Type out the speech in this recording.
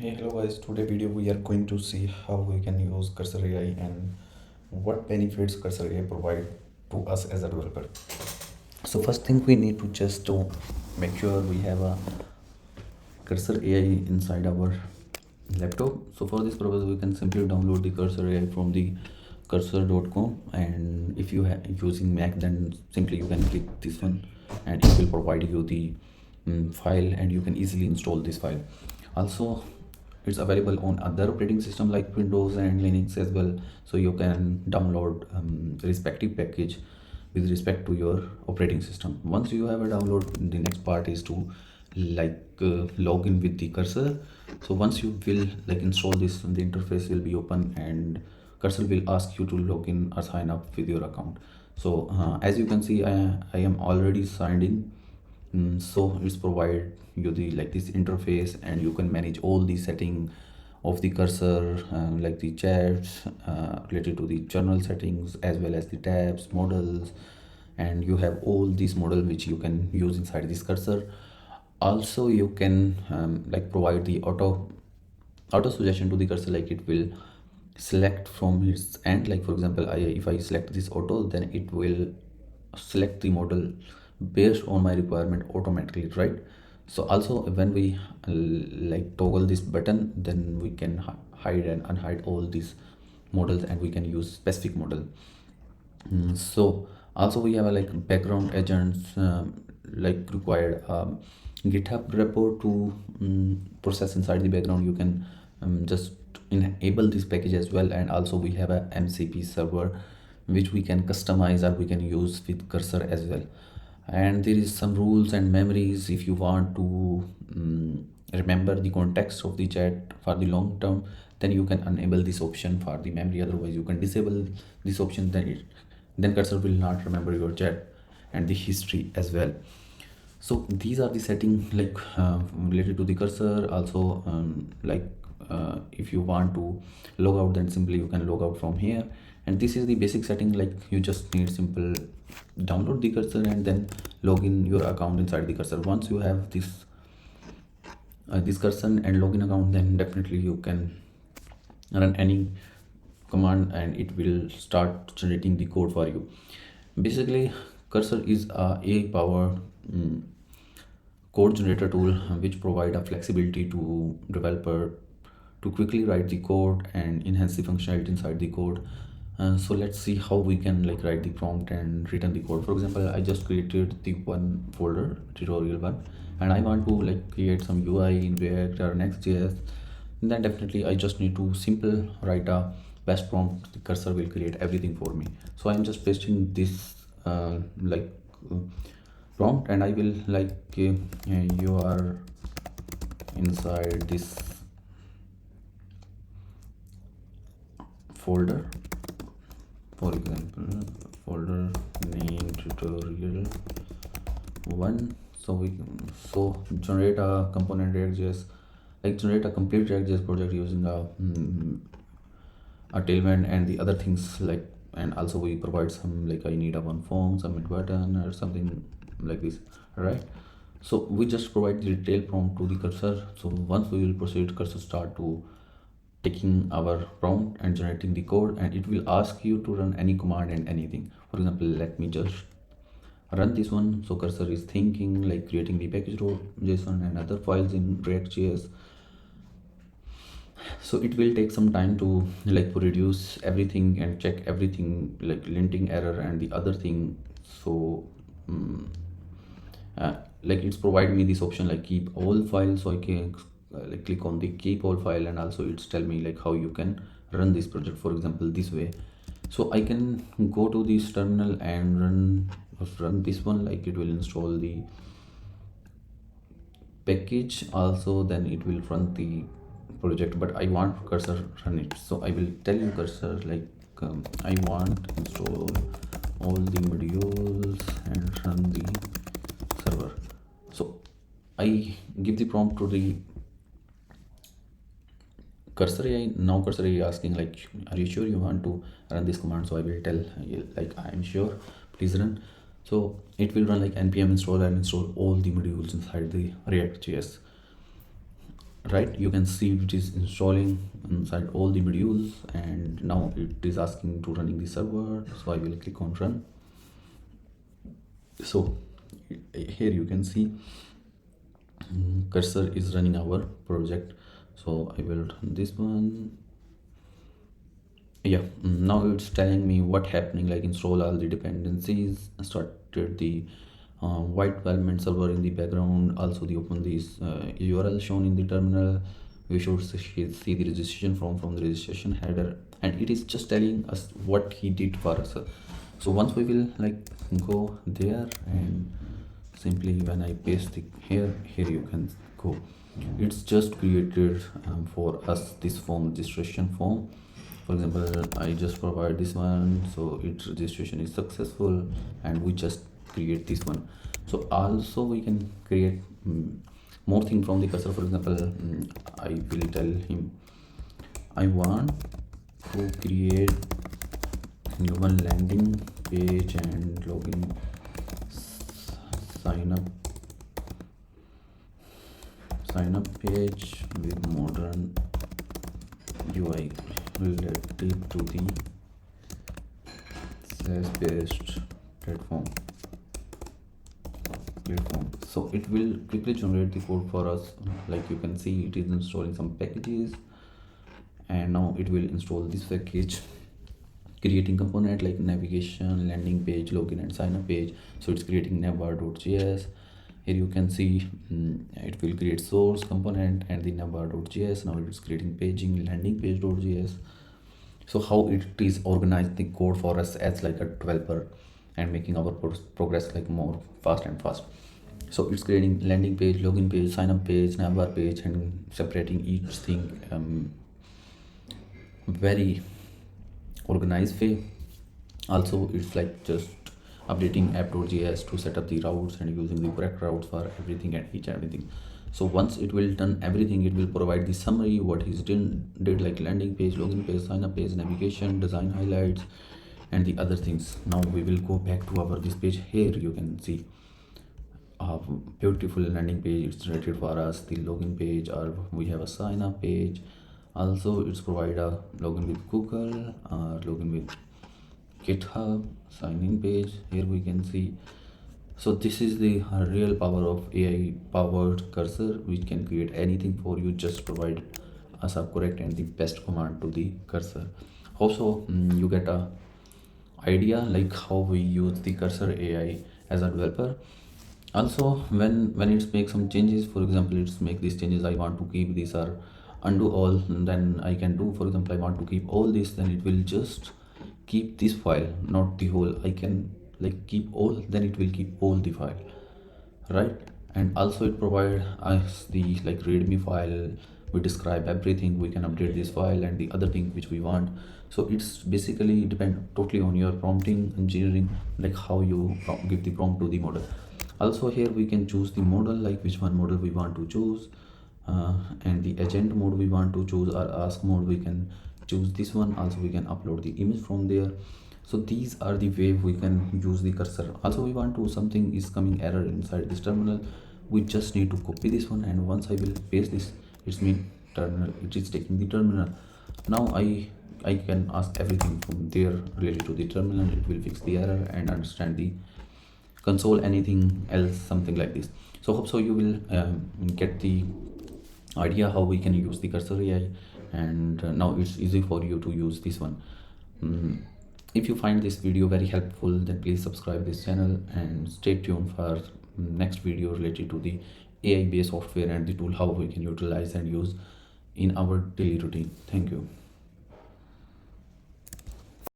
Hey, hello guys. Today video we are going to see how we can use Cursor AI and what benefits Cursor AI provide to us as a developer. So first thing we need to just to make sure we have a Cursor AI inside our laptop. So for this purpose we can simply download the Cursor AI from the cursor.com, and if you are using Mac then simply you can click this one and it will provide you the file and you can easily install this file. Also it's available on other operating system like Windows and Linux as well, so you can download respective package with respect to your operating system. Once you have a download, the next part is to log in with the Cursor. So once you will install this, the interface will be open and Cursor will ask you to log in or sign up with your account. So as you can see, I am already signed in. So it's provide you the this interface, and you can manage all the setting of the Cursor, like the chats related to the journal settings as well as the tabs models, and you have all these model which you can use inside this Cursor. Also you can provide the auto suggestion to the Cursor, like it will select from its end. Like for example, if I select this auto, then it will select the model based on my requirement automatically, right? So also when we toggle this button, then we can hide and unhide all these models and we can use specific model. So also we have a background agents, required GitHub repo to process inside the background. You can just enable this package as well, and also we have a MCP server which we can customize or we can use with Cursor as well. And there is some rules and memories. If you want to remember the context of the chat for the long term, then you can enable this option for the memory. Otherwise you can disable this option, then Cursor will not remember your chat and the history as well. So these are the setting related to the Cursor. Also if you want to log out, then simply you can log out from here. And this is the basic setting. Like you just need simple download the Cursor and then log in your account inside the Cursor. Once you have this Cursor and login account, then definitely you can run any command and it will start generating the code for you. Basically Cursor is a AI powered code generator tool which provide a flexibility to developer to quickly write the code and enhance the functionality inside the code. So let's see how we can write the prompt and return the code. For example, I just created the one folder, tutorial one, and I want to create some UI in React or Next.js. Then definitely I just need to simple write a best prompt. The Cursor will create everything for me. So I'm just pasting this prompt, and I will you are inside this folder. For example, folder name tutorial 1. So we generate a component React.js, generate a complete React.js project using a tailwind and the other things and also we provide some I need a one form submit button or something like this, right? So we just provide the detailed prompt to the Cursor. So once we will proceed, Cursor start to taking our prompt and generating the code, and it will ask you to run any command and anything. For example, let me just run this one. So Cursor is thinking creating the package.json and other files in React.js. So it will take some time to produce everything and check everything linting error and the other thing. So it's provide me this option keep all files, so I can click on the keep all file, and also it's tell me how you can run this project, for example this way. So I can go to this terminal and run this one, it will install the package also, then it will run the project, but I want Cursor run it. So I will tell you Cursor I want install all the modules and run the server. So I give the prompt to the Cursor AI. Now Cursor AI asking are you sure you want to run this command? So I will tell I am sure, please run. So it will run npm install and install all the modules inside the React.js, right? You can see it is installing inside all the modules, and now it is asking to running the server, so I will click on run. So here you can see cursor is running our project. So I will run this one. Yeah, now it's telling me what happening, like install all the dependencies, started the white development server in the background. Also the open this URL shown in the terminal. We should see the registration form from the registration header, and it is just telling us what he did for us. So once we will like go there, and simply when I paste it here you can go. It's just created for us this form, registration form. For example, I just provide this one, so its registration is successful, and we just create this one. So also we can create more thing from the cursor. For example, I will tell him I want to create one landing page and login sign up page with modern UI related to the SaaS-based platform. So it will quickly generate the code for us. Like you can see, it is installing some packages, and now it will install this package, creating component like navigation, landing page, login and sign up page. So it's creating navbar.js. Here you can see it will create source component and the navbar.js. Now it's creating paging, landing page.js. So how it is organized the code for us as like a developer, and making our progress like more fast and fast. So it's creating landing page, login page, sign up page, navbar page, and separating each thing very organized way. Also it's like just updating app.js to set up the routes and using the correct routes for everything and everything. So once it will done everything, it will provide the summary what he's did like landing page, login page, sign up page, navigation, design highlights, and the other things. Now we will go back to our this page. Here you can see a beautiful landing page. It's generated for us the login page, or we have a sign up page. Also it's provide a login with Google or login with GitHub, sign in page. Here we can see. So this is the real power of AI powered cursor, which can create anything for you. Just provide us a correct and the best command to the cursor. Also you get a idea like how we use the cursor AI as a developer. Also when it's make some changes, for example it's make these changes, I want to keep this or undo all, then I can do. For example, I want to keep all this, then it will just keep this file, not the whole. I can like keep all, then it will keep all the file, right? And also it provide us the like readme file. We describe everything, we can update this file and the other thing which we want. So it's basically depend totally on your prompting engineering, like how you give the prompt to the model. Also here we can choose the model, like which one model we want to choose, and the agent mode we want to choose, or ask mode we can choose this one. Also we can upload the image from there. So these are the way we can use the cursor. Also we want to, something is coming error inside this terminal, we just need to copy this one, and once I will paste this, it's mean terminal, it is taking the terminal. Now I can ask everything from there related to the terminal. It will fix the error and understand the console, anything else, something like this. So hope so you will get the idea how we can use the cursor AI, and now it's easy for you to use this one. If you find this video very helpful, then please subscribe this channel and stay tuned for next video related to the AI based software and the tool how we can utilize and use in our daily routine. Thank you.